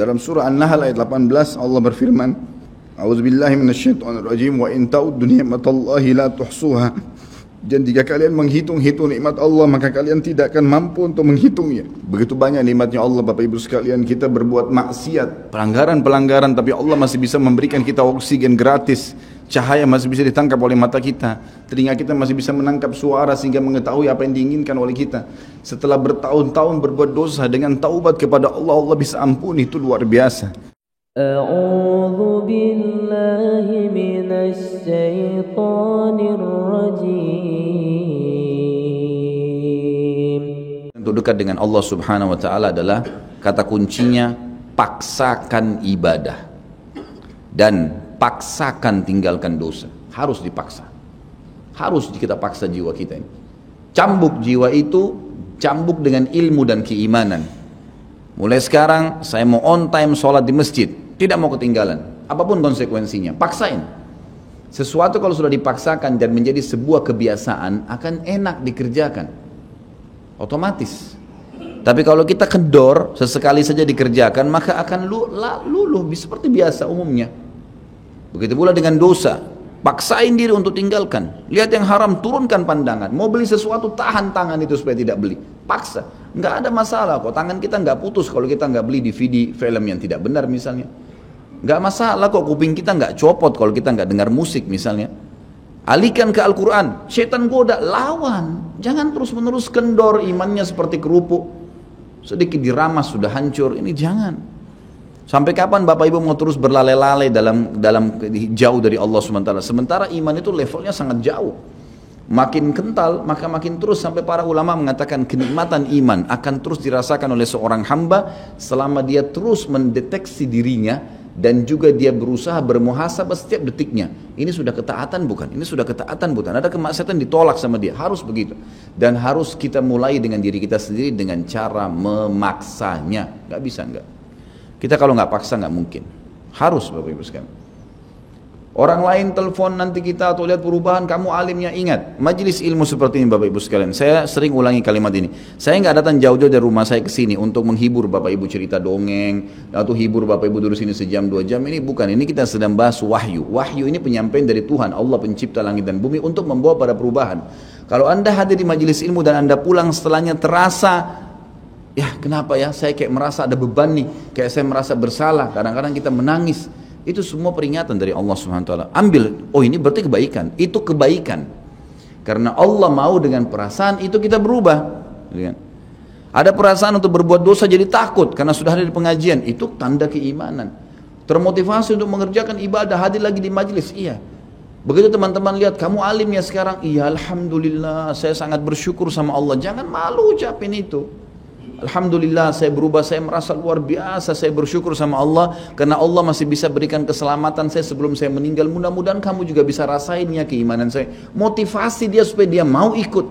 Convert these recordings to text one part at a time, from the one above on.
Dalam surah An-Nahl ayat 18 Allah berfirman, A'udzubillahi minasyaitonirrajim wa in ta'uddu ni'matallahi la tuhsuha. Dan jika kalian menghitung-hitung nikmat Allah, maka kalian tidak akan mampu untuk menghitungnya. Begitu banyak nikmatnya Allah, Bapak Ibu sekalian. Kita berbuat maksiat, pelanggaran-pelanggaran, tapi Allah masih bisa memberikan kita oksigen gratis. Cahaya masih bisa ditangkap oleh mata kita. Telinga kita masih bisa menangkap suara sehingga mengetahui apa yang diinginkan oleh kita. Setelah bertahun-tahun berbuat dosa, dengan taubat kepada Allah, Allah bisa ampuni. Itu luar biasa. A'udzu billahi minasy syaithanir rajim. Untuk dekat dengan Allah Subhanahu wa taala adalah kata kuncinya paksakan ibadah dan paksakan tinggalkan dosa. Harus dipaksa. Harus kita paksa jiwa kita ini. Cambuk jiwa itu, cambuk dengan ilmu dan keimanan. Mulai sekarang saya mau on time sholat di masjid, tidak mau ketinggalan. Apapun konsekuensinya, paksain. Sesuatu kalau sudah dipaksakan dan menjadi sebuah kebiasaan akan enak dikerjakan, otomatis. Tapi kalau kita kendor, sesekali saja dikerjakan, maka akan luluh seperti biasa umumnya. Begitu pula dengan dosa. Paksain diri untuk tinggalkan. Lihat yang haram, turunkan pandangan. Mau beli sesuatu, tahan tangan itu supaya tidak beli. Paksa. Nggak ada masalah kok. Tangan kita nggak putus kalau kita nggak beli DVD film yang tidak benar misalnya. Nggak masalah kok. Kuping kita nggak copot kalau kita nggak dengar musik misalnya. Alihkan ke Al-Quran. Syaitan goda, lawan. Jangan terus-menerus kendor imannya seperti kerupuk. Sedikit diramas sudah hancur. Ini jangan. Sampai kapan Bapak Ibu mau terus berlale-lale dalam jauh dari Allah SWT? Sementara iman itu levelnya sangat jauh. Makin kental, maka makin terus, sampai para ulama mengatakan kenikmatan iman akan terus dirasakan oleh seorang hamba selama dia terus mendeteksi dirinya dan juga dia berusaha bermuhasabah setiap detiknya. Ini sudah ketaatan bukan? Ini sudah ketaatan bukan? Ada kemaksiatan ditolak sama dia. Harus begitu. Dan harus kita mulai dengan diri kita sendiri dengan cara memaksanya. Gak bisa enggak. Kita kalau nggak paksa nggak mungkin. Harus Bapak Ibu sekalian. Orang lain telepon nanti kita atau lihat perubahan, kamu alimnya, ingat majelis ilmu seperti ini Bapak Ibu sekalian. Saya sering ulangi kalimat ini. Saya nggak datang jauh-jauh dari rumah saya ke sini untuk menghibur Bapak Ibu cerita dongeng atau hibur Bapak Ibu duduk sini sejam 2 jam. Ini bukan. Ini kita sedang bahas wahyu. Wahyu ini penyampaian dari Tuhan Allah pencipta langit dan bumi untuk membawa pada perubahan. Kalau Anda hadir di majelis ilmu dan Anda pulang setelahnya terasa, ya kenapa ya, saya kayak merasa ada beban nih, kayak saya merasa bersalah, kadang-kadang kita menangis. Itu semua peringatan dari Allah SWT. Ambil, oh ini berarti kebaikan, itu kebaikan. Karena Allah mau dengan perasaan itu kita berubah. Ada perasaan untuk berbuat dosa jadi takut karena sudah ada di pengajian, itu tanda keimanan. Termotivasi untuk mengerjakan ibadah, hadir lagi di majelis, iya. Begitu teman-teman lihat, kamu alim ya sekarang, iya alhamdulillah, saya sangat bersyukur sama Allah. Jangan malu ucapin itu. Alhamdulillah saya berubah, saya merasa luar biasa, saya bersyukur sama Allah karena Allah masih bisa berikan keselamatan saya sebelum saya meninggal. Mudah-mudahan kamu juga bisa rasain ya keimanan saya. Motivasi dia supaya dia mau ikut.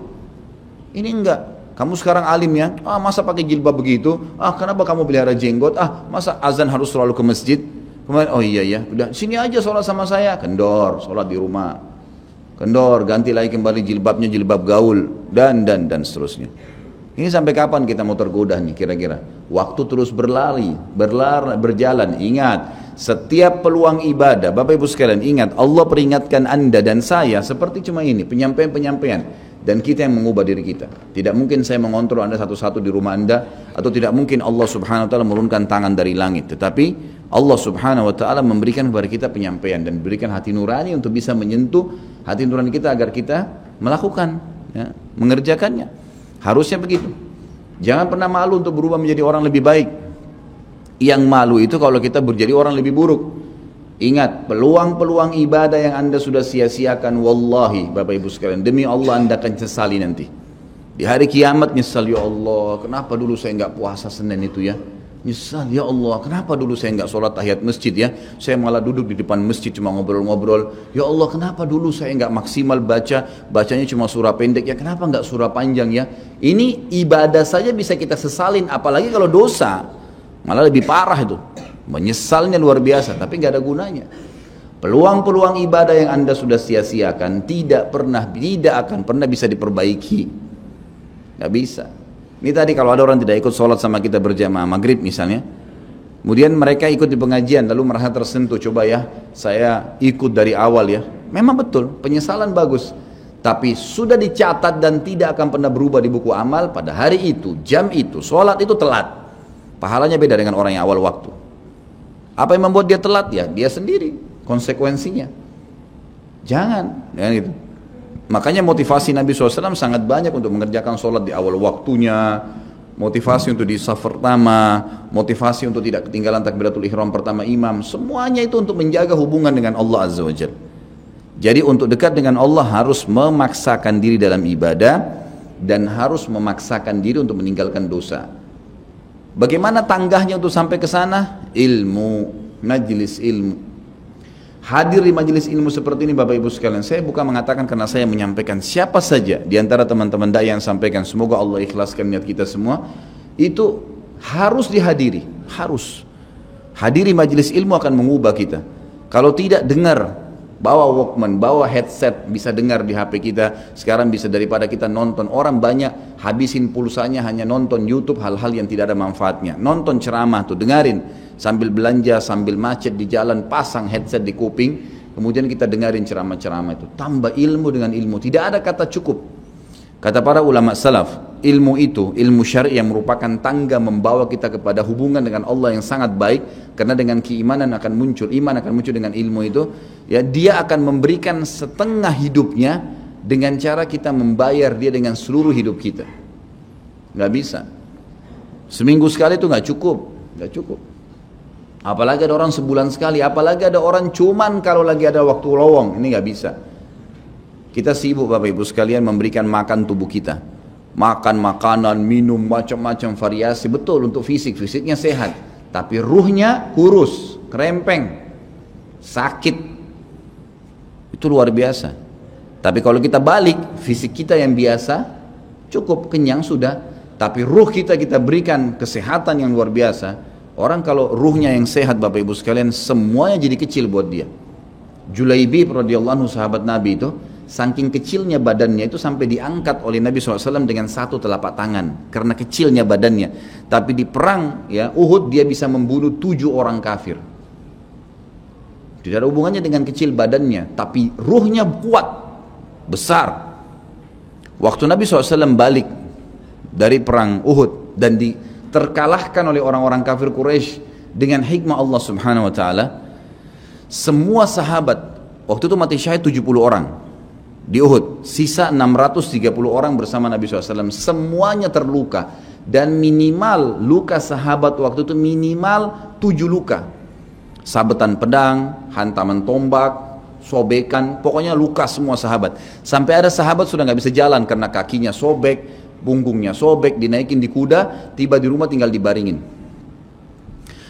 Ini enggak. Kamu sekarang alim ya, masa pakai jilbab begitu? Kenapa kamu pelihara jenggot? Masa azan harus selalu ke masjid? Kemudian, oh iya ya, udah sini aja sholat sama saya. Kendor, sholat di rumah. Kendor, ganti lagi kembali jilbabnya jilbab gaul dan seterusnya. Ini sampai kapan kita mau tergoda nih kira-kira? Waktu terus berjalan. Ingat, setiap peluang ibadah, Bapak Ibu sekalian, ingat Allah peringatkan Anda dan saya seperti cuma ini, penyampaian. Dan kita yang mengubah diri kita. Tidak mungkin saya mengontrol Anda satu-satu di rumah Anda, atau tidak mungkin Allah Subhanahu wa taala menurunkan tangan dari langit. Tetapi Allah Subhanahu wa taala memberikan kepada kita penyampaian dan berikan hati nurani untuk bisa menyentuh hati nurani kita agar kita melakukan, ya, mengerjakannya. Harusnya begitu. Jangan pernah malu untuk berubah menjadi orang lebih baik. Yang malu itu kalau kita menjadi orang lebih buruk. Ingat, peluang-peluang ibadah yang Anda sudah sia-siakan, wallahi Bapak Ibu sekalian, demi Allah Anda akan sesali nanti. Di hari kiamat nyesal, ya Allah, kenapa dulu saya enggak puasa Senin itu ya? Nyesal, ya Allah, kenapa dulu saya enggak sholat tahiyat masjid ya? Saya malah duduk di depan masjid cuma ngobrol-ngobrol. Ya Allah, kenapa dulu saya enggak maksimal bacanya cuma surah pendek ya? Kenapa enggak surah panjang ya? Ini ibadah saja bisa kita sesalin, apalagi kalau dosa. Malah lebih parah itu. Menyesalnya luar biasa, tapi enggak ada gunanya. Peluang-peluang ibadah yang Anda sudah sia-siakan tidak akan pernah bisa diperbaiki. Enggak bisa. Ini tadi kalau ada orang tidak ikut sholat sama kita berjamaah maghrib misalnya, Kemudian mereka ikut di pengajian lalu merasa tersentuh, coba ya saya ikut dari awal ya. Memang betul, penyesalan bagus. Tapi sudah dicatat dan tidak akan pernah berubah di buku amal, pada hari itu, jam itu, sholat itu telat. Pahalanya beda dengan orang yang awal waktu. Apa yang membuat dia telat? Ya dia sendiri, konsekuensinya. Jangan, ya gitu. Makanya motivasi Nabi SAW sangat banyak untuk mengerjakan sholat di awal waktunya, motivasi untuk di saf pertama, motivasi untuk tidak ketinggalan takbiratul ihram pertama imam. Semuanya itu untuk menjaga hubungan dengan Allah Azza wa Jalla. Jadi untuk dekat dengan Allah harus memaksakan diri dalam ibadah dan harus memaksakan diri untuk meninggalkan dosa. Bagaimana tangganya untuk sampai ke sana? Ilmu, majlis ilmu. Hadir di majelis ilmu seperti ini Bapak Ibu sekalian. Saya bukan mengatakan karena saya menyampaikan, siapa saja di antara teman-teman dai yang sampaikan, semoga Allah ikhlaskan niat kita semua, itu harus dihadiri, harus. Hadiri majelis ilmu akan mengubah kita. Kalau tidak, dengar. Bawa Walkman, bawa headset, bisa dengar di HP kita. Sekarang bisa daripada kita nonton. Orang banyak habisin pulsanya hanya nonton YouTube hal-hal yang tidak ada manfaatnya. Nonton ceramah tuh, dengarin. Sambil belanja, sambil macet di jalan, pasang headset di kuping. Kemudian kita dengarin ceramah-ceramah itu. Tambah ilmu dengan ilmu. Tidak ada kata cukup. Kata para ulama salaf, ilmu itu, ilmu syar'i yang merupakan tangga membawa kita kepada hubungan dengan Allah yang sangat baik, karena dengan keimanan akan muncul, iman akan muncul dengan ilmu itu, ya dia akan memberikan setengah hidupnya dengan cara kita membayar dia dengan seluruh hidup kita. Nggak bisa. Seminggu sekali itu nggak cukup, nggak cukup. Apalagi ada orang sebulan sekali, apalagi ada orang cuman kalau lagi ada waktu lowong, ini nggak bisa. Kita sibuk Bapak Ibu sekalian memberikan makan tubuh kita. Makan makanan, minum macam-macam variasi, betul untuk fisiknya sehat. Tapi ruhnya kurus, kerempeng, sakit. Itu luar biasa. Tapi kalau kita balik, fisik kita yang biasa, cukup kenyang sudah. Tapi ruh kita berikan kesehatan yang luar biasa. Orang kalau ruhnya yang sehat Bapak Ibu sekalian, semuanya jadi kecil buat dia. Julaibib radhiyallahu anhu sahabat Nabi itu, saking kecilnya badannya itu sampai diangkat oleh Nabi SAW dengan satu telapak tangan karena kecilnya badannya. Tapi di perang ya Uhud dia bisa membunuh 7 orang kafir. Tidak ada hubungannya dengan kecil badannya, tapi ruhnya kuat, besar. Waktu Nabi SAW balik dari perang Uhud dan terkalahkan oleh orang-orang kafir Quraisy dengan hikmah Allah Subhanahu Wa Taala, semua sahabat waktu itu mati syahid 70 orang. Di Uhud, sisa 630 orang bersama Nabi SAW, semuanya terluka. Dan minimal luka sahabat waktu itu minimal 7 luka. Sabetan pedang, hantaman tombak, sobekan, pokoknya luka semua sahabat. Sampai ada sahabat sudah gak bisa jalan karena kakinya sobek, punggungnya sobek, dinaikin di kuda, tiba di rumah tinggal dibaringin.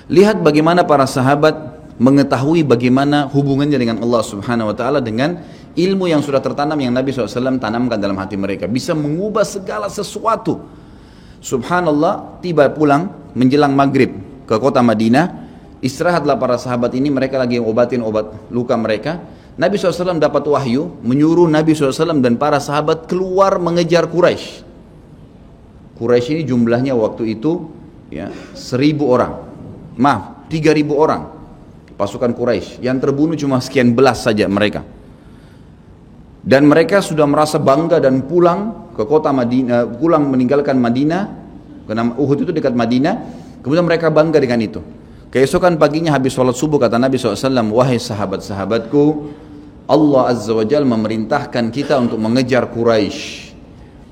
Lihat bagaimana para sahabat mengetahui bagaimana hubungannya dengan Allah Subhanahu Wa Taala dengan ilmu yang sudah tertanam yang Nabi SAW tanamkan dalam hati mereka, bisa mengubah segala sesuatu. Subhanallah, tiba pulang menjelang maghrib ke kota Madinah, istirahatlah para sahabat ini, mereka lagi obatin obat luka mereka. Nabi SAW dapat wahyu menyuruh Nabi SAW dan para sahabat keluar mengejar Quraisy. Quraisy ini jumlahnya waktu itu ya 1.000 orang, 3.000 orang pasukan Quraisy, yang terbunuh cuma sekian belas saja mereka. Dan mereka sudah merasa bangga dan pulang ke kota Madinah, pulang meninggalkan Madinah, karena Uhud itu dekat Madinah. Kemudian mereka bangga dengan itu. Keesokan paginya habis sholat subuh kata Nabi SAW, wahai sahabat-sahabatku, Allah Azza wa Jalla memerintahkan kita untuk mengejar Quraisy.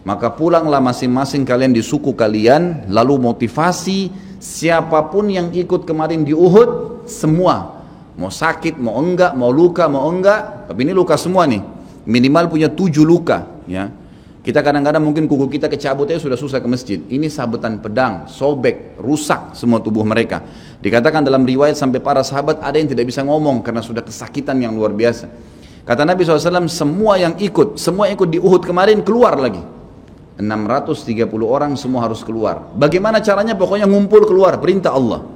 Maka pulanglah masing-masing kalian di suku kalian, lalu motivasi siapapun yang ikut kemarin di Uhud, semua, mau sakit, mau enggak, mau luka, mau enggak, tapi ini luka semua nih. Minimal punya 7 luka ya. Kita kadang-kadang mungkin kuku kita kecabut aja sudah susah ke masjid. Ini sabetan pedang, sobek, rusak semua tubuh mereka. Dikatakan dalam riwayat sampai para sahabat ada yang tidak bisa ngomong karena sudah kesakitan yang luar biasa. Kata Nabi SAW, semua ikut di Uhud kemarin keluar lagi. 630 orang semua harus keluar. Bagaimana caranya? Pokoknya ngumpul keluar, perintah Allah.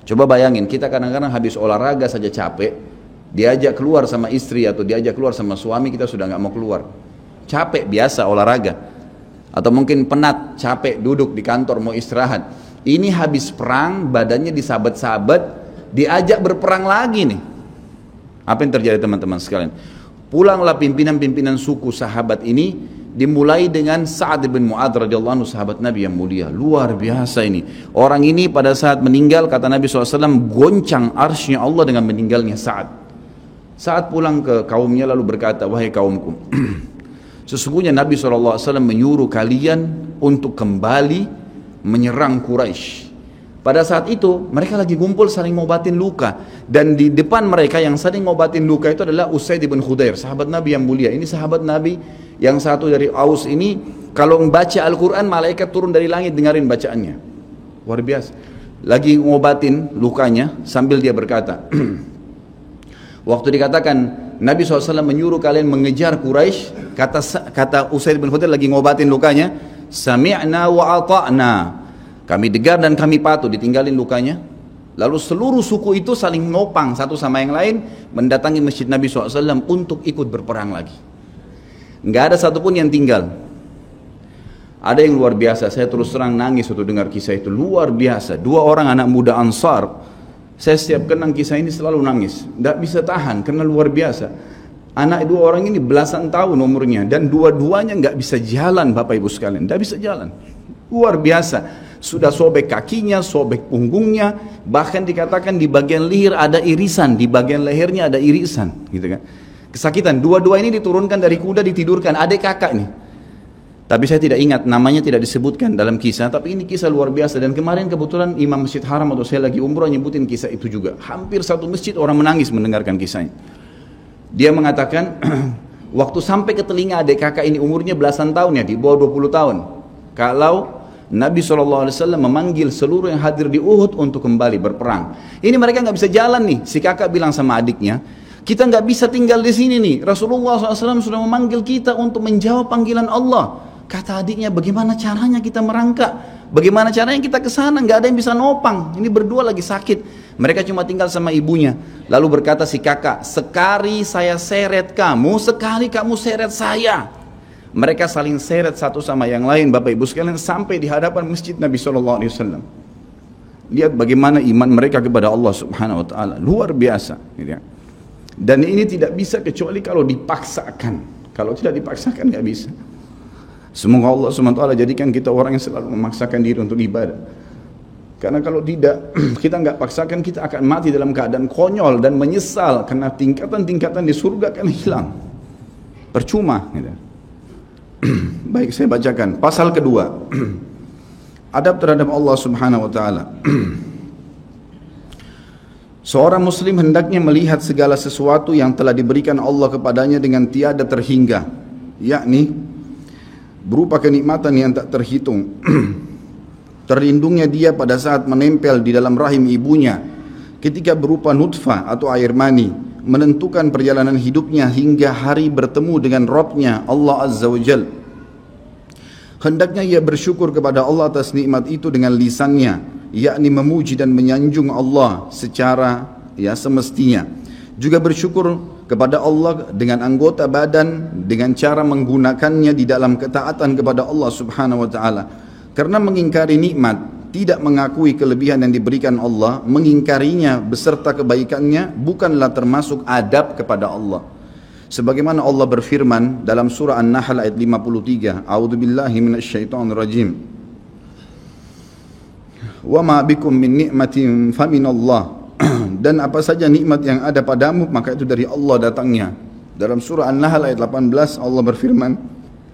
Coba bayangin, kita kadang-kadang habis olahraga saja capek, diajak keluar sama istri atau diajak keluar sama suami, kita sudah nggak mau keluar, capek biasa olahraga, atau mungkin penat, capek duduk di kantor mau istirahat. Ini habis perang, badannya disabet-sabet, diajak berperang lagi nih. Apa yang terjadi teman-teman sekalian? Pulanglah pimpinan-pimpinan suku sahabat ini, dimulai dengan Sa'ad bin Mu'adz radhiyallahu anhu, sahabat Nabi yang mulia. Luar biasa ini. Orang ini pada saat meninggal, kata Nabi SAW, goncang arsy Allah dengan meninggalnya Sa'ad. Saat pulang ke kaumnya lalu berkata, wahai kaumku, sesungguhnya Nabi SAW menyuruh kalian untuk kembali menyerang Quraisy. Pada saat itu mereka lagi kumpul saling ngobatin luka, dan di depan mereka yang saling ngobatin luka itu adalah Usaid bin Khudair, sahabat Nabi yang mulia. Ini sahabat Nabi yang satu dari Aus ini, kalau membaca Al-Quran malaikat turun dari langit dengarin bacaannya. Luar biasa. Lagi ngobatin lukanya sambil dia berkata, waktu dikatakan Nabi SAW menyuruh kalian mengejar Quraisy, kata Usaid bin Khudair lagi ngobatin lukanya, sami'na wa ata'na, kami dengar dan kami patuh, ditinggalin lukanya. Lalu seluruh suku itu saling nopang satu sama yang lain, mendatangi masjid Nabi SAW untuk ikut berperang lagi. Nggak ada satupun yang tinggal. Ada yang luar biasa, saya terus terang nangis waktu dengar kisah itu, luar biasa. 2 orang anak muda Ansar, saya setiap kenang kisah ini selalu nangis, nggak bisa tahan karena luar biasa. Anak 2 orang ini belasan tahun umurnya, dan dua-duanya nggak bisa jalan, Bapak Ibu sekalian, nggak bisa jalan. Luar biasa. Sudah sobek kakinya, sobek punggungnya, bahkan dikatakan di bagian leher ada irisan, di bagian lehernya ada irisan, gitu kan. Kesakitan. Dua-dua ini diturunkan dari kuda, ditidurkan, adik kakak nih. Tapi saya tidak ingat, namanya tidak disebutkan dalam kisah, tapi ini kisah luar biasa. Dan kemarin kebetulan Imam Masjid Haram atau saya lagi umroh nyebutin kisah itu juga. Hampir satu masjid orang menangis mendengarkan kisahnya. Dia mengatakan, waktu sampai ke telinga adik kakak ini umurnya belasan tahun ya, di bawah 20 tahun. Kalau Nabi SAW memanggil seluruh yang hadir di Uhud untuk kembali berperang. Ini mereka nggak bisa jalan nih. Si kakak bilang sama adiknya, kita nggak bisa tinggal di sini nih. Rasulullah SAW sudah memanggil kita untuk menjawab panggilan Allah. Kata adiknya, bagaimana caranya kita merangkak? Bagaimana caranya kita ke sana? Nggak ada yang bisa nopang. Ini berdua lagi sakit. Mereka cuma tinggal sama ibunya. Lalu berkata si kakak, sekali saya seret kamu, sekali kamu seret saya. Mereka saling seret satu sama yang lain, Bapak Ibu sekalian, sampai di hadapan masjid Nabi SAW. Lihat bagaimana iman mereka kepada Allah Subhanahu Wa Taala, luar biasa. Dan ini tidak bisa kecuali kalau dipaksakan. Kalau tidak dipaksakan nggak bisa. Semoga Allah Subhanahu Wa Taala jadikan kita orang yang selalu memaksakan diri untuk ibadah. Karena kalau tidak, kita nggak paksakan, kita akan mati dalam keadaan konyol dan menyesal karena tingkatan-tingkatan di surga akan hilang. Percuma. Baik, saya bacakan pasal kedua. Adab terhadap Allah Subhanahu Wa Taala. Seorang muslim hendaknya melihat segala sesuatu yang telah diberikan Allah kepadanya dengan tiada terhingga, yakni berupa kenikmatan yang tak terhitung. Terlindungnya dia pada saat menempel di dalam rahim ibunya ketika berupa nutfah atau air mani, menentukan perjalanan hidupnya hingga hari bertemu dengan Rabbnya Allah Azza wa Jal. Hendaknya ia bersyukur kepada Allah atas nikmat itu dengan lisannya, yakni memuji dan menyanjung Allah secara semestinya. Juga bersyukur kepada Allah dengan anggota badan, dengan cara menggunakannya di dalam ketaatan kepada Allah Subhanahu wa Ta'ala. Karena mengingkari nikmat, tidak mengakui kelebihan yang diberikan Allah, mengingkarinya beserta kebaikannya, bukanlah termasuk adab kepada Allah. Sebagaimana Allah berfirman dalam surah An-Nahl ayat 53, A'udzubillahi minasyaitonirrajim. Wa ma bikum min ni'matin faminallah. Dan apa saja nikmat yang ada padamu, maka itu dari Allah datangnya. Dalam surah An-Nahl ayat 18 Allah berfirman,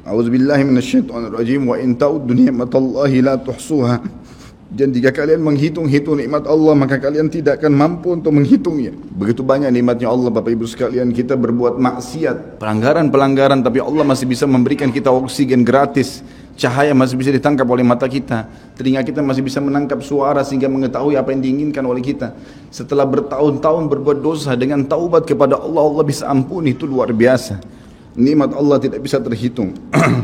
A'udzubillahi minasyaitonirrajim, wa in ta'uddu ni'matallahi la tuhsuha. Dan jika kalian menghitung-hitung nikmat Allah, maka kalian tidak akan mampu untuk menghitungnya. Begitu banyak nikmatnya Allah, Bapak Ibu sekalian. Kita berbuat maksiat, pelanggaran-pelanggaran, tapi Allah masih bisa memberikan kita oksigen gratis. Cahaya masih bisa ditangkap oleh mata kita. Telinga kita masih bisa menangkap suara sehingga mengetahui apa yang diinginkan oleh kita. Setelah bertahun-tahun berbuat dosa, dengan taubat kepada Allah, Allah bisa ampuni. Itu luar biasa. Nikmat Allah tidak bisa terhitung.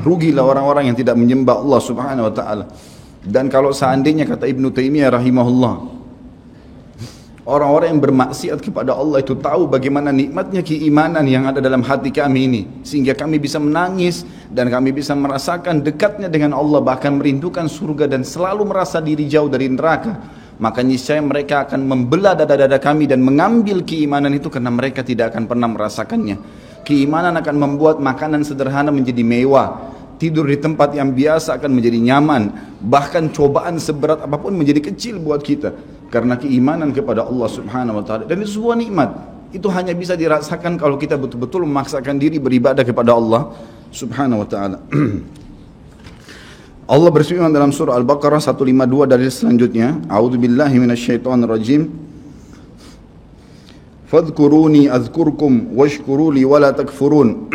Rugilah orang-orang yang tidak menyembah Allah Subhanahu wa Ta'ala. Dan kalau seandainya, kata Ibnu Taimiyah rahimahullah, Orang-orang yang bermaksiat kepada Allah itu tahu bagaimana nikmatnya keimanan yang ada dalam hati kami ini, sehingga kami bisa menangis dan kami bisa merasakan dekatnya dengan Allah, bahkan merindukan surga dan selalu merasa diri jauh dari neraka. Maka niscaya mereka akan membelah dada-dada kami dan mengambil keimanan itu, karena mereka tidak akan pernah merasakannya. Keimanan akan membuat makanan sederhana menjadi mewah, tidur di tempat yang biasa akan menjadi nyaman, bahkan cobaan seberat apapun menjadi kecil buat kita, karena keimanan kepada Allah Subhanahu wa Ta'ala. Dan itu sebuah nikmat, itu hanya bisa dirasakan kalau kita betul-betul memaksakan diri beribadah kepada Allah Subhanahu wa Ta'ala. Allah berfirman dalam surah Al-Baqarah 152 dari selanjutnya, A'udzubillahi minasyaitonirrajim, fadhkuruni azkurkum washkuruli wala takfurun.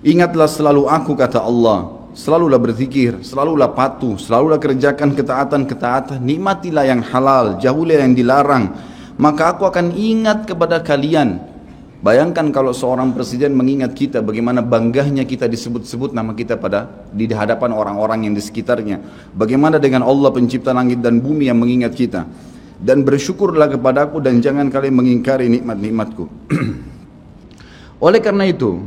Ingatlah selalu aku, kata Allah, selalulah berzikir, selalulah patuh, selalulah kerjakan ketaatan-ketaatan, nikmatilah yang halal, jauhilah yang dilarang, maka aku akan ingat kepada kalian. Bayangkan kalau seorang presiden mengingat kita, bagaimana bangganya kita disebut-sebut nama kita di hadapan orang-orang yang di sekitarnya. Bagaimana dengan Allah pencipta langit dan bumi yang mengingat kita. Dan bersyukurlah kepadaku dan jangan kalian mengingkari nikmat-nikmatku. Oleh karena itu,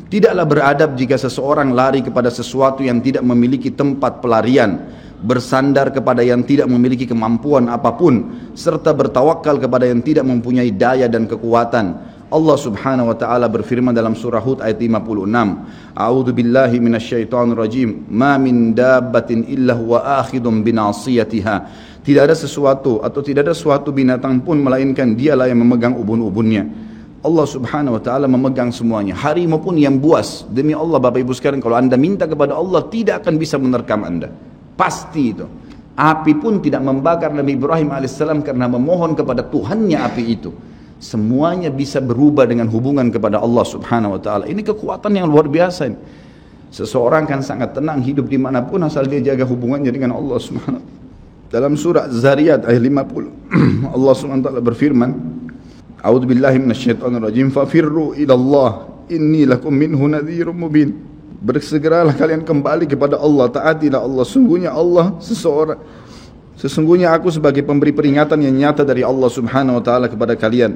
tidaklah beradab jika seseorang lari kepada sesuatu yang tidak memiliki tempat pelarian, bersandar kepada yang tidak memiliki kemampuan apapun, serta bertawakal kepada yang tidak mempunyai daya dan kekuatan. Allah Subhanahu wa Ta'ala berfirman dalam surah Hud ayat 56, A'udzu billahi minasyaitonir rajim, ma min dabbatin illa huwa akhidun binasiyatiha. Tidak ada sesuatu atau tidak ada suatu binatang pun melainkan dialah yang memegang ubun-ubunnya. Allah Subhanahu wa Ta'ala memegang semuanya. Harimau pun yang buas. Demi Allah Bapak Ibu sekalian, kalau anda minta kepada Allah, tidak akan bisa menerkam anda. Pasti itu. Api pun tidak membakar Nabi Ibrahim alaihissalam karena memohon kepada Tuhannya api itu. Semuanya bisa berubah dengan hubungan kepada Allah Subhanahu wa Ta'ala. Ini kekuatan yang luar biasa ini. Seseorang kan sangat tenang hidup dimanapun asal dia jaga hubungannya dengan Allah Subhanahu wa Ta'ala. Dalam surah Zariyat ayat 50 Allah Subhanahu wa Ta'ala berfirman, A'udzu billahi minasyaitonir rajim, fafirru ila Allah inni lakum minhu nadhirun mubin. Bersegeralah kalian kembali kepada Allah, taatilah Allah, sesungguhnya aku sebagai pemberi peringatan yang nyata dari Allah Subhanahu wa Ta'ala kepada kalian.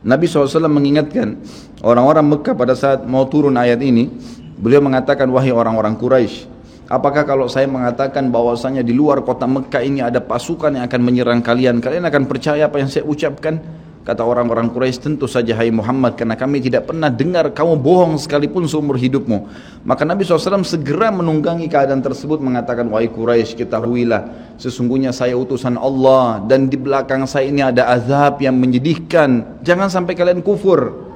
Nabi SAW mengingatkan orang-orang Mekah pada saat mau turun ayat ini. Beliau mengatakan, wahai orang-orang Quraisy, apakah kalau saya mengatakan bahwasanya di luar kota Mekah ini ada pasukan yang akan menyerang kalian, kalian akan percaya apa yang saya ucapkan? Kata orang-orang Quraisy, tentu saja hai Muhammad, karena kami tidak pernah dengar kamu bohong sekalipun seumur hidupmu. Maka Nabi SAW segera menunggangi keadaan tersebut, mengatakan, wahai Quraisy, ketahuilah sesungguhnya saya utusan Allah dan di belakang saya ini ada azab yang menyedihkan, jangan sampai kalian kufur.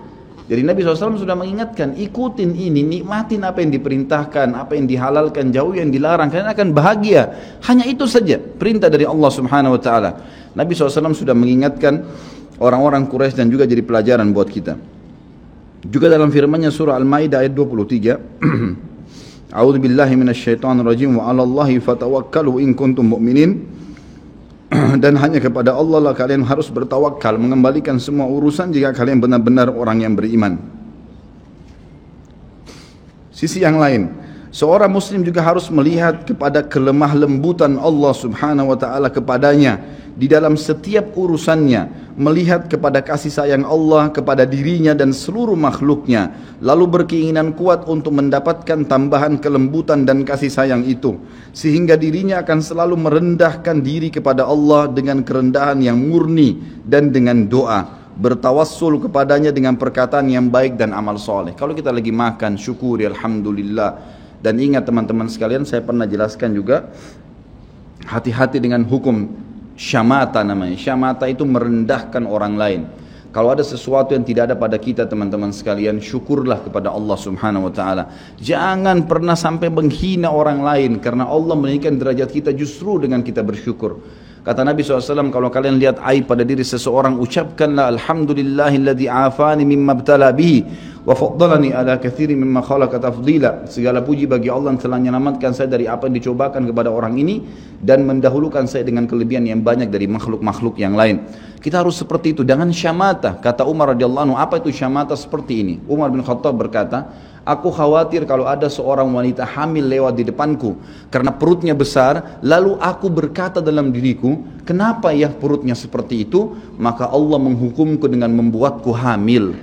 Jadi Nabi SAW sudah mengingatkan, ikutin ini, nikmatin apa yang diperintahkan, apa yang dihalalkan, jauh yang dilarang, kalian akan bahagia. Hanya itu saja perintah dari Allah Subhanahu wa Ta'ala. Nabi SAW sudah mengingatkan orang-orang Quraisy dan juga jadi pelajaran buat kita. Juga dalam firman-Nya surah Al-Maidah ayat 23, A'udzu billahi minasyaitonir rajim, wa 'alallahi fatawakkalu in kuntum mu'minin. Dan hanya kepada Allah lah kalian harus bertawakal, mengembalikan semua urusan jika kalian benar-benar orang yang beriman. Sisi yang lain, seorang muslim juga harus melihat kepada kelemah lembutan Allah Subhanahu wa Ta'ala kepadanya di dalam setiap urusannya, melihat kepada kasih sayang Allah kepada dirinya dan seluruh makhluknya, lalu berkeinginan kuat untuk mendapatkan tambahan kelembutan dan kasih sayang itu, sehingga dirinya akan selalu merendahkan diri kepada Allah dengan kerendahan yang murni dan dengan doa, bertawassul kepadanya dengan perkataan yang baik dan amal soleh. Kalau kita lagi makan, syukuri, alhamdulillah. Dan ingat teman-teman sekalian, saya pernah jelaskan juga, hati-hati dengan hukum syamata namanya. Syamata itu merendahkan orang lain. Kalau ada sesuatu yang tidak ada pada kita teman-teman sekalian, syukurlah kepada Allah Subhanahu wa Ta'ala. Jangan pernah sampai menghina orang lain, karena Allah meninggikan derajat kita justru dengan kita bersyukur. Kata Nabi SAW, kalau kalian lihat aib pada diri seseorang, ucapkanlah alhamdulillahilladzi afani mimma ibtala bihi wa faddalani ala katsiri mimma khalaqa tafdila. Segala puji bagi Allah yang telah menyelamatkan saya dari apa yang dicobakan kepada orang ini dan mendahulukan saya dengan kelebihan yang banyak dari makhluk-makhluk yang lain. Kita harus seperti itu, jangan syamata. Kata Umar radhiyallahu anhu, apa itu syamata seperti ini? Umar bin Khattab berkata, Aku khawatir kalau ada seorang wanita hamil lewat di depanku karena perutnya besar, lalu aku berkata dalam diriku, kenapa ya perutnya seperti itu? Maka Allah menghukumku dengan membuatku hamil.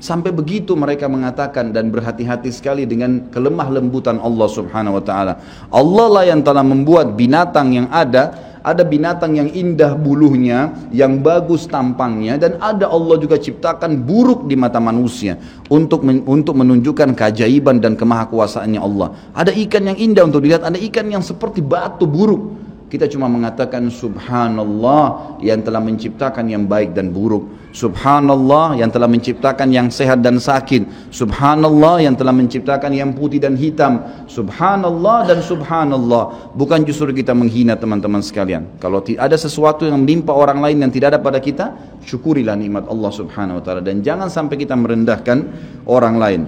Sampai begitu mereka mengatakan, dan berhati-hati sekali dengan kelemah lembutan Allah subhanahu wa ta'ala. Allah lah yang telah membuat binatang yang ada binatang yang indah bulunya, yang bagus tampangnya, dan ada Allah juga ciptakan buruk di mata manusia untuk menunjukkan keajaiban dan kemahakuasaannya Allah. Ada ikan yang indah untuk dilihat, ada ikan yang seperti batu buruk. Kita cuma mengatakan subhanallah yang telah menciptakan yang baik dan buruk. Subhanallah yang telah menciptakan yang sehat dan sakit. Subhanallah yang telah menciptakan yang putih dan hitam. Subhanallah dan subhanallah. Bukan justru kita menghina teman-teman sekalian. Kalau ada sesuatu yang menimpa orang lain yang tidak ada pada kita, syukurilah nikmat Allah subhanahu wa ta'ala. Dan jangan sampai kita merendahkan orang lain.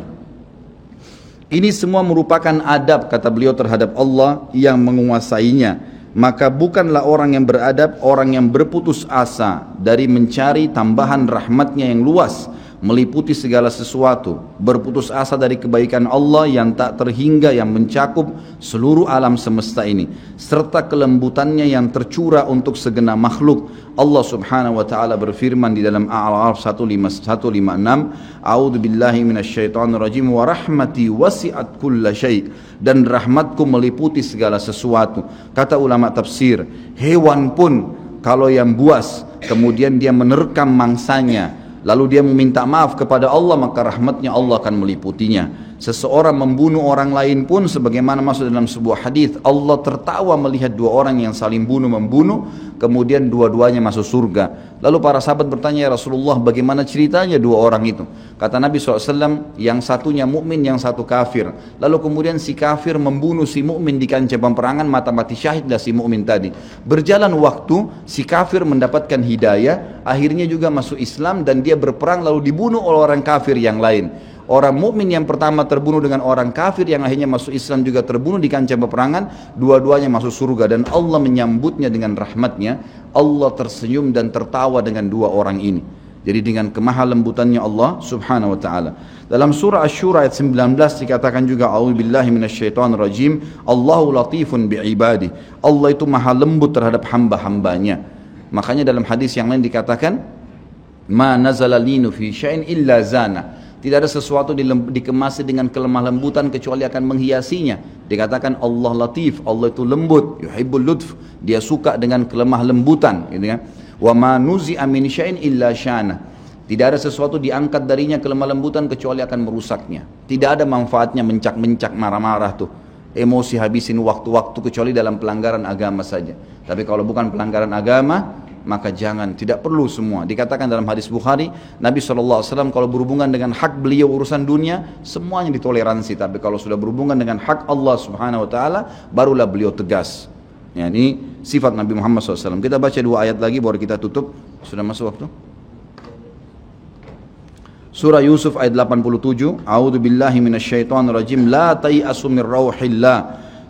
Ini semua merupakan adab, kata beliau, terhadap Allah yang menguasainya. Maka bukanlah orang yang beradab orang yang berputus asa dari mencari tambahan rahmatnya yang luas, meliputi segala sesuatu, berputus asa dari kebaikan Allah yang tak terhingga, yang mencakup seluruh alam semesta ini, serta kelembutannya yang tercurah untuk segenap makhluk. Allah subhanahu wa ta'ala berfirman di dalam A'raf 156, A'udzu billahi minasyaitonir rajim, wa rahmati wasi'at kulla syai', dan rahmatku meliputi segala sesuatu. Kata ulama tafsir, hewan pun kalau yang buas kemudian dia menerkam mangsanya, lalu dia meminta maaf kepada Allah, maka rahmatnya Allah akan meliputinya. Seseorang membunuh orang lain pun, sebagaimana masuk dalam sebuah hadis, Allah tertawa melihat dua orang yang saling membunuh, kemudian dua-duanya masuk surga. Lalu para sahabat bertanya, ya Rasulullah, bagaimana ceritanya dua orang itu? Kata Nabi SAW, yang satunya mukmin, yang satu kafir. Lalu kemudian si kafir membunuh si mukmin di kancah peperangan, mati syahidlah si mukmin tadi. Berjalan waktu, si kafir mendapatkan hidayah, akhirnya juga masuk Islam, dan dia berperang lalu dibunuh oleh orang kafir yang lain. Orang mukmin yang pertama terbunuh dengan orang kafir yang akhirnya masuk Islam juga terbunuh di kancah peperangan, dua-duanya masuk surga, dan Allah menyambutnya dengan rahmatnya. Allah tersenyum dan tertawa dengan dua orang ini. Jadi dengan kemahalembutannya Allah subhanahu wa ta'ala. Dalam surah Asy-Syura ayat 19 dikatakan juga, a'udzubillahi minasyaitonir rajim, Allahu latifun bi'ibadi. Allah itu maha lembut terhadap hamba-hambanya. Makanya dalam hadis yang lain dikatakan, ma nazala linu fi syai'in illa zana. Tidak ada sesuatu dikemasi dengan kelemah lembutan kecuali akan menghiasinya. Dikatakan Allah latif, Allah itu lembut, yuhibbul lutf, dia suka dengan kelemah lembutan, gitu kan. Wa ma nuzi'a min syai'in illa syana. Tidak ada sesuatu diangkat darinya kelemah lembutan kecuali akan merusaknya. Tidak ada manfaatnya mencak-mencak, marah-marah tuh. Emosi habisin waktu-waktu kecuali dalam pelanggaran agama saja. Tapi kalau bukan pelanggaran agama, maka jangan, tidak perlu semua. Dikatakan dalam hadis Bukhari, Nabi SAW kalau berhubungan dengan hak beliau urusan dunia, semuanya ditoleransi. Tapi kalau sudah berhubungan dengan hak Allah subhanahu wa ta'ala, barulah beliau tegas. Ya, ini sifat Nabi Muhammad SAW. Kita baca dua ayat lagi baru kita tutup. Sudah masuk waktu? Surah Yusuf ayat 87, A'udzu billahi minasyaitonir rajim, la tai'asu mir rauhillah.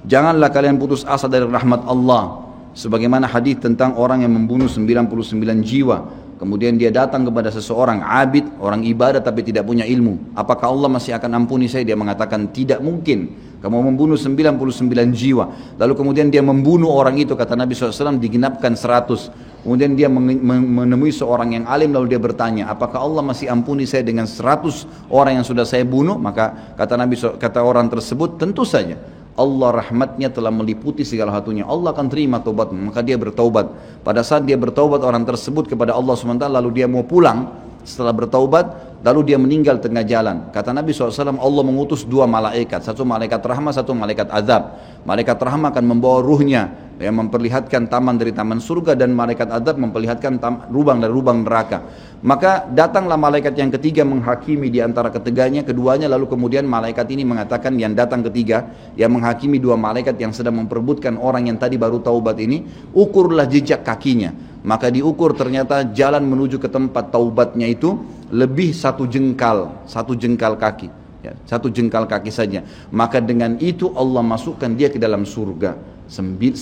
Janganlah kalian putus asa dari rahmat Allah. Sebagaimana hadis tentang orang yang membunuh 99 jiwa, kemudian dia datang kepada seseorang abid, orang ibadah tapi tidak punya ilmu. Apakah Allah masih akan ampuni saya? Dia mengatakan tidak mungkin. Kamu membunuh 99 jiwa. Lalu kemudian dia membunuh orang itu, kata Nabi SAW, digenapkan 100. Kemudian dia menemui seorang yang alim, lalu dia bertanya, apakah Allah masih ampuni saya dengan 100 orang yang sudah saya bunuh? Maka kata Nabi, kata orang tersebut, tentu saja. Allah rahmatnya telah meliputi segala satunya. Allah akan terima taubat, maka dia bertaubat. Pada saat dia bertaubat orang tersebut kepada Allah SWT, lalu dia mau pulang setelah bertaubat, lalu dia meninggal tengah jalan. Kata Nabi SAW, Allah mengutus dua malaikat, satu malaikat rahmat, satu malaikat azab. Malaikat rahmat akan membawa ruhnya, yang memperlihatkan taman dari taman surga, dan malaikat azab memperlihatkan lubang dari lubang neraka. Maka datanglah malaikat yang ketiga menghakimi di antara keduanya, lalu kemudian malaikat ini mengatakan, yang datang ketiga yang menghakimi dua malaikat yang sedang memperebutkan orang yang tadi baru taubat ini, ukurlah jejak kakinya. Maka diukur, ternyata jalan menuju ke tempat taubatnya itu lebih satu jengkal kaki, ya, satu jengkal kaki saja. Maka dengan itu Allah masukkan dia ke dalam surga. 100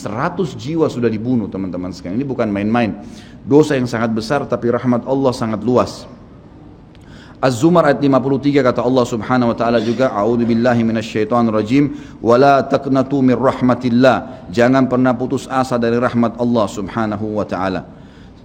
jiwa sudah dibunuh, teman-teman sekalian. Ini bukan main-main. Dosa yang sangat besar, tapi rahmat Allah sangat luas. Az-Zumar ayat 53 kata Allah Subhanahu wa taala juga, a'udzubillahi minasyaitonir rajim, wala taqnatu mir rahmatillah. Jangan pernah putus asa dari rahmat Allah Subhanahu wa taala.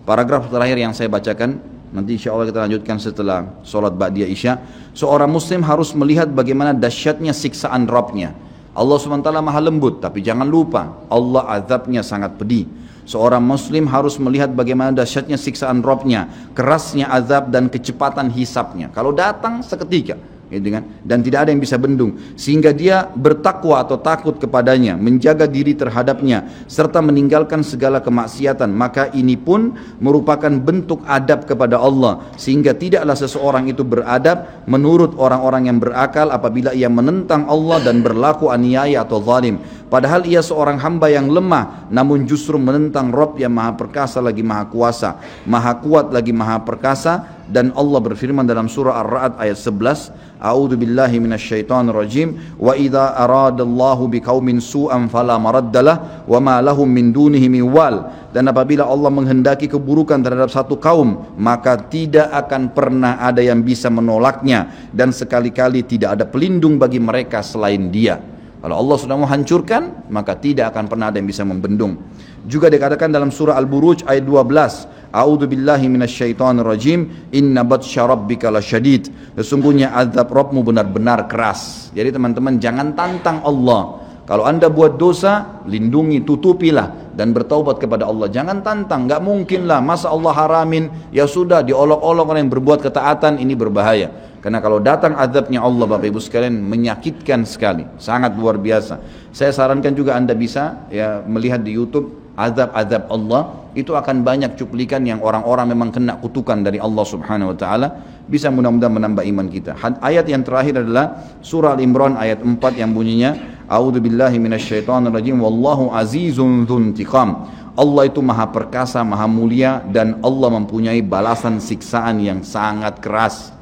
Paragraf terakhir yang saya bacakan, nanti insyaallah kita lanjutkan setelah salat ba'diyah Isya. Seorang muslim harus melihat bagaimana dahsyatnya siksaan Rabbnya. Allah Subhanahu wa taala maha lembut, tapi jangan lupa Allah azabnya sangat pedih. Seorang muslim harus melihat bagaimana dahsyatnya siksaan Rabbnya, kerasnya azab dan kecepatan hisabnya. Kalau datang seketika, gitu kan? Dan tidak ada yang bisa bendung, sehingga dia bertakwa atau takut kepadanya, menjaga diri terhadapnya, serta meninggalkan segala kemaksiatan. Maka ini pun merupakan bentuk adab kepada Allah, sehingga tidaklah seseorang itu beradab menurut orang-orang yang berakal apabila ia menentang Allah dan berlaku aniaya atau zalim. Padahal ia seorang hamba yang lemah, namun justru menentang Rabb yang maha perkasa lagi maha kuasa, maha kuat lagi maha perkasa. Dan Allah berfirman dalam surah Ar-Ra'd ayat 11, A'udzu billahi minasyaitonir rajim, wa idza aradallahu biqaumin su'an fala maraddalah wa ma lahum min dunihi min wal. Dan apabila Allah menghendaki keburukan terhadap satu kaum, maka tidak akan pernah ada yang bisa menolaknya, dan sekali-kali tidak ada pelindung bagi mereka selain Dia. Kalau Allah sudah menghancurkan, maka tidak akan pernah ada yang bisa membendung. Juga dikatakan dalam surah Al-Buruj ayat 12, A'udzu billahi minasyaitonir rajim, inna batsya rabbika lasyadid. Sesungguhnya azab Rabbmu benar-benar keras. Jadi teman-teman, jangan tantang Allah. Kalau Anda buat dosa, lindungi, tutupilah dan bertaubat kepada Allah. Jangan tantang, enggak mungkinlah masa Allah haramin, ya sudah diolok-olok orang yang berbuat ketaatan, ini berbahaya. Karena kalau datang azabnya Allah, Bapak Ibu sekalian, menyakitkan sekali, sangat luar biasa. Saya sarankan juga Anda bisa ya melihat di YouTube azab-azab Allah, itu akan banyak cuplikan yang orang-orang memang kena kutukan dari Allah Subhanahu wa taala. Bisa mudah-mudahan menambah iman kita. Ayat yang terakhir adalah surah Al-Imran ayat 4 yang bunyinya, A'udzu billahi minasyaitonir rajim, wallahu azizun dzuntiqam. Allah itu maha perkasa, maha mulia, dan Allah mempunyai balasan siksaan yang sangat keras.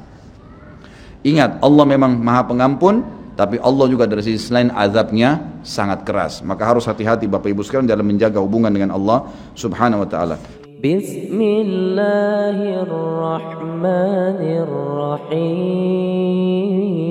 Ingat, Allah memang maha pengampun, tapi Allah juga dari sisi lain azabnya sangat keras. Maka harus hati-hati Bapak Ibu sekalian dalam menjaga hubungan dengan Allah Subhanahu wa taala. Bismillahirrahmanirrahim.